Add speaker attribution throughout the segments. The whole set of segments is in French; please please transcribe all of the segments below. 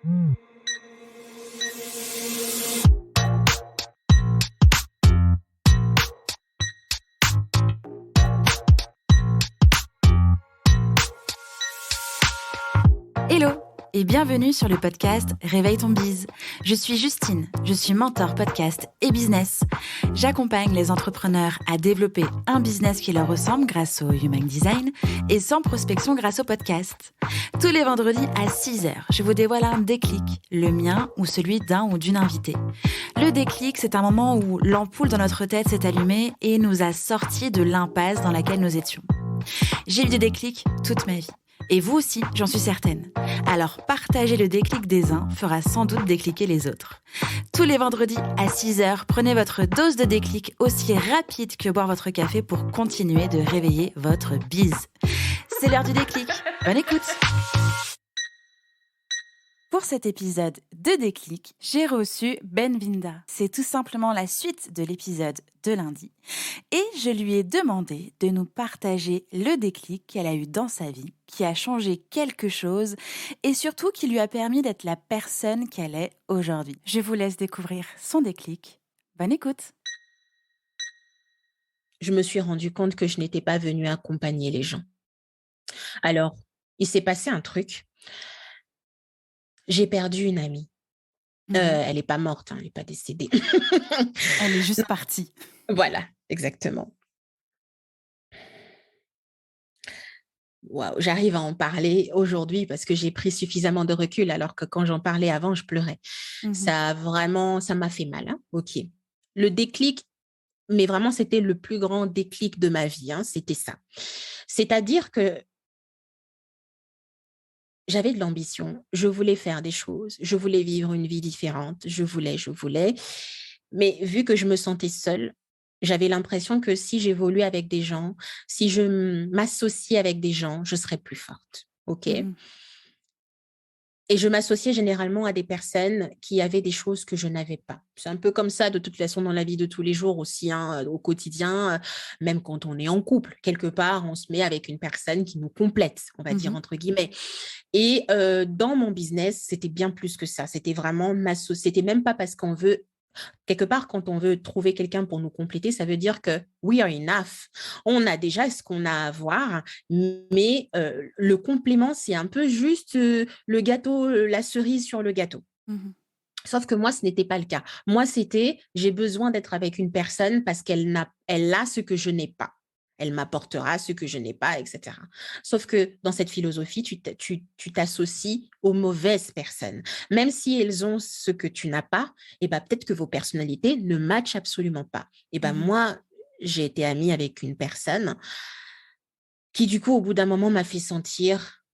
Speaker 1: Hello et bienvenue sur le podcast Réveille ton bise. Je suis Justine, je suis mentor podcast et business. J'accompagne les entrepreneurs à développer un business qui leur ressemble grâce au Human Design et sans prospection grâce au podcast. Tous les vendredis à 6h, je vous dévoile un déclic, le mien ou celui d'un ou d'une invitée. Le déclic, c'est un moment où l'ampoule dans notre tête s'est allumée et nous a sortis de l'impasse dans laquelle nous étions. J'ai eu des déclics toute ma vie. Et vous aussi, j'en suis certaine. Alors, partager le déclic des uns fera sans doute décliquer les autres. Tous les vendredis à 6h, prenez votre dose de déclic aussi rapide que boire votre café pour continuer de réveiller votre bise. C'est l'heure du déclic. Bonne écoute! Pour cet épisode de Déclic, j'ai reçu Ben Vinda. C'est tout simplement la suite de l'épisode de lundi. Et je lui ai demandé de nous partager le déclic qu'elle a eu dans sa vie, qui a changé quelque chose et surtout qui lui a permis d'être la personne qu'elle est aujourd'hui. Je vous laisse découvrir son déclic. Bonne écoute!
Speaker 2: Je me suis rendu compte que je n'étais pas venue accompagner les gens. Alors, il s'est passé un truc. J'ai perdu une amie. Elle n'est pas morte, elle n'est pas décédée.
Speaker 1: Elle est juste partie.
Speaker 2: Voilà, exactement. Waouh, j'arrive à en parler aujourd'hui parce que j'ai pris suffisamment de recul, alors que quand j'en parlais avant, je pleurais. Ça m'a fait mal. Hein. Ok. Le déclic, mais vraiment, c'était le plus grand déclic de ma vie. Hein, c'était ça. C'est-à-dire que j'avais de l'ambition, je voulais faire des choses, je voulais vivre une vie différente, je voulais. Mais vu que je me sentais seule, j'avais l'impression que si j'évoluais avec des gens, si je m'associais avec des gens, je serais plus forte. OK? Et je m'associais généralement à des personnes qui avaient des choses que je n'avais pas. C'est un peu comme ça, de toute façon, dans la vie de tous les jours aussi, hein, au quotidien, même quand on est en couple. Quelque part, on se met avec une personne qui nous complète, on va dire entre guillemets. Et dans mon business, c'était bien plus que ça. C'était vraiment c'était même pas parce qu'on veut. Quelque part, quand on veut trouver quelqu'un pour nous compléter, ça veut dire que we are enough. On a déjà ce qu'on a à avoir, mais le complément, c'est un peu juste le gâteau, la cerise sur le gâteau. Sauf que moi, ce n'était pas le cas. Moi, c'était j'ai besoin d'être avec une personne parce qu'elle a ce que je n'ai pas. Elle m'apportera ce que je n'ai pas, etc. Sauf que dans cette philosophie, tu t'associes aux mauvaises personnes. Même si elles ont ce que tu n'as pas, et ben, peut-être que vos personnalités ne matchent absolument pas. Et ben, moi, j'ai été amie avec une personne qui, du coup, au bout d'un moment, m'a fait sentir,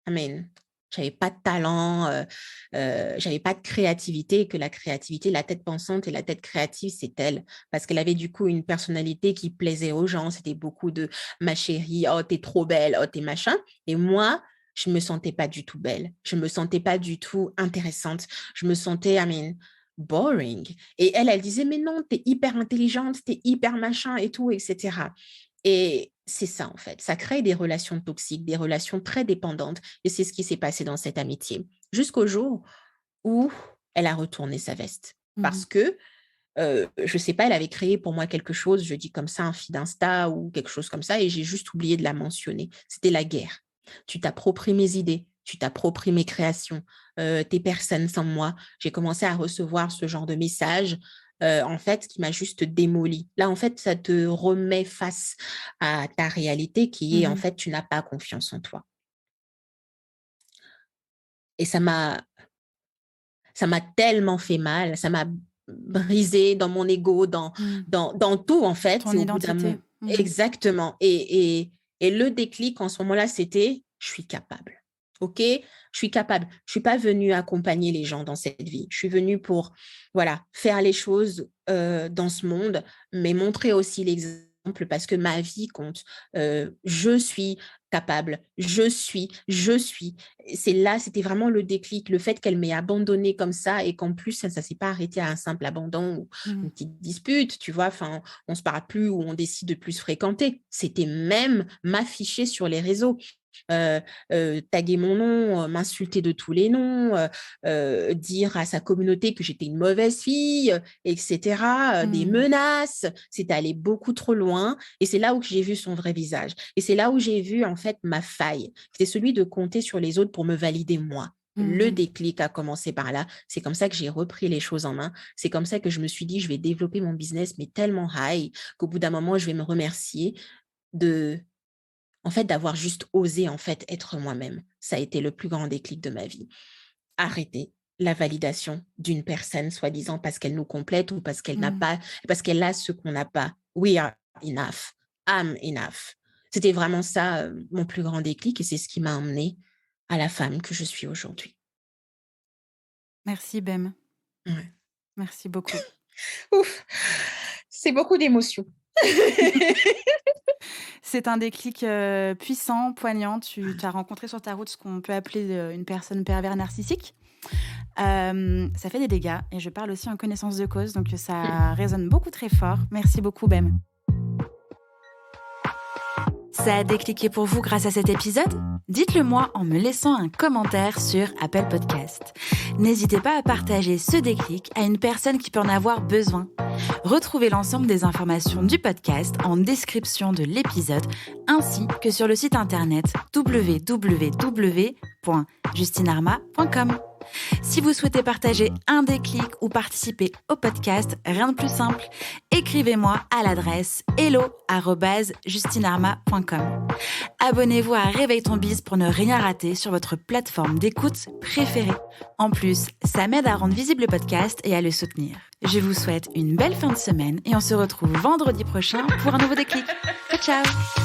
Speaker 2: amen, j'avais pas de talent, j'avais pas de créativité, et que la créativité, la tête pensante et la tête créative, c'est elle. Parce qu'elle avait du coup une personnalité qui plaisait aux gens. C'était beaucoup de ma chérie, oh, t'es trop belle, oh, t'es machin. Et moi, je me sentais pas du tout belle. Je me sentais pas du tout intéressante. Je me sentais, boring. Et elle disait, mais non, t'es hyper intelligente, t'es hyper machin et tout, etc. Et c'est ça, en fait. Ça crée des relations toxiques, des relations très dépendantes. Et c'est ce qui s'est passé dans cette amitié. Jusqu'au jour où elle a retourné sa veste. Parce que, je ne sais pas, elle avait créé pour moi quelque chose, je dis comme ça, un feed Insta ou quelque chose comme ça, et j'ai juste oublié de la mentionner. C'était la guerre. Tu t'appropries mes idées, tu t'appropries mes créations, tes personnes sans moi. J'ai commencé à recevoir ce genre de messages en fait, qui m'a juste démolie. Là, en fait, ça te remet face à ta réalité qui est, en fait, tu n'as pas confiance en toi. Et ça m'a tellement fait mal, ça m'a brisé dans mon ego, dans tout, en fait.
Speaker 1: Ton
Speaker 2: Et au bout d'un
Speaker 1: identité.
Speaker 2: moment, exactement. Et le déclic, en ce moment-là, c'était, je suis capable. OK, je suis capable. Je suis pas venue accompagner les gens dans cette vie. Je suis venue pour, voilà, faire les choses dans ce monde, mais montrer aussi l'exemple parce que ma vie compte. Je suis capable. Je suis. C'était vraiment le déclic, le fait qu'elle m'ait abandonnée comme ça et qu'en plus, ça ne s'est pas arrêté à un simple abandon ou une petite dispute, tu vois, enfin, on ne se parle plus ou on décide de plus se fréquenter. C'était même m'afficher sur les réseaux. taguer mon nom, m'insulter de tous les noms, dire à sa communauté que j'étais une mauvaise fille, etc., des menaces. C'était allé beaucoup trop loin. Et c'est là où j'ai vu son vrai visage. Et c'est là où j'ai vu, en fait, ma faille. C'est celui de compter sur les autres pour me valider moi. Le déclic a commencé par là. C'est comme ça que j'ai repris les choses en main. C'est comme ça que je me suis dit, je vais développer mon business, mais tellement high qu'au bout d'un moment, je vais me remercier d'avoir juste osé, être moi-même. Ça a été le plus grand déclic de ma vie. Arrêter la validation d'une personne, soi-disant parce qu'elle nous complète ou parce qu'elle n'a pas, parce qu'elle a ce qu'on n'a pas. We are enough. I'm enough. C'était vraiment ça, mon plus grand déclic, et c'est ce qui m'a emmenée à la femme que je suis aujourd'hui.
Speaker 1: Merci, Bem.
Speaker 2: Ouais.
Speaker 1: Merci beaucoup.
Speaker 2: Ouf, c'est beaucoup d'émotions.
Speaker 1: C'est un déclic puissant, poignant. Tu as rencontré sur ta route ce qu'on peut appeler une personne pervers narcissique. Ça fait des dégâts, et je parle aussi en connaissance de cause, donc ça résonne beaucoup très fort. Merci beaucoup, Bem. Ça a décliqué pour vous grâce à cet épisode ? Dites-le moi en me laissant un commentaire sur Apple Podcast. N'hésitez pas à partager ce déclic à une personne qui peut en avoir besoin. Retrouvez l'ensemble des informations du podcast en description de l'épisode, ainsi que sur le site internet www.justinarma.com. Si vous souhaitez partager un déclic ou participer au podcast, rien de plus simple, écrivez-moi à l'adresse hello@justinarma.com. Abonnez-vous à Réveille ton Biz pour ne rien rater sur votre plateforme d'écoute préférée. En plus, ça m'aide à rendre visible le podcast et à le soutenir. Je vous souhaite une belle fin de semaine et on se retrouve vendredi prochain pour un nouveau déclic. Ciao, ciao!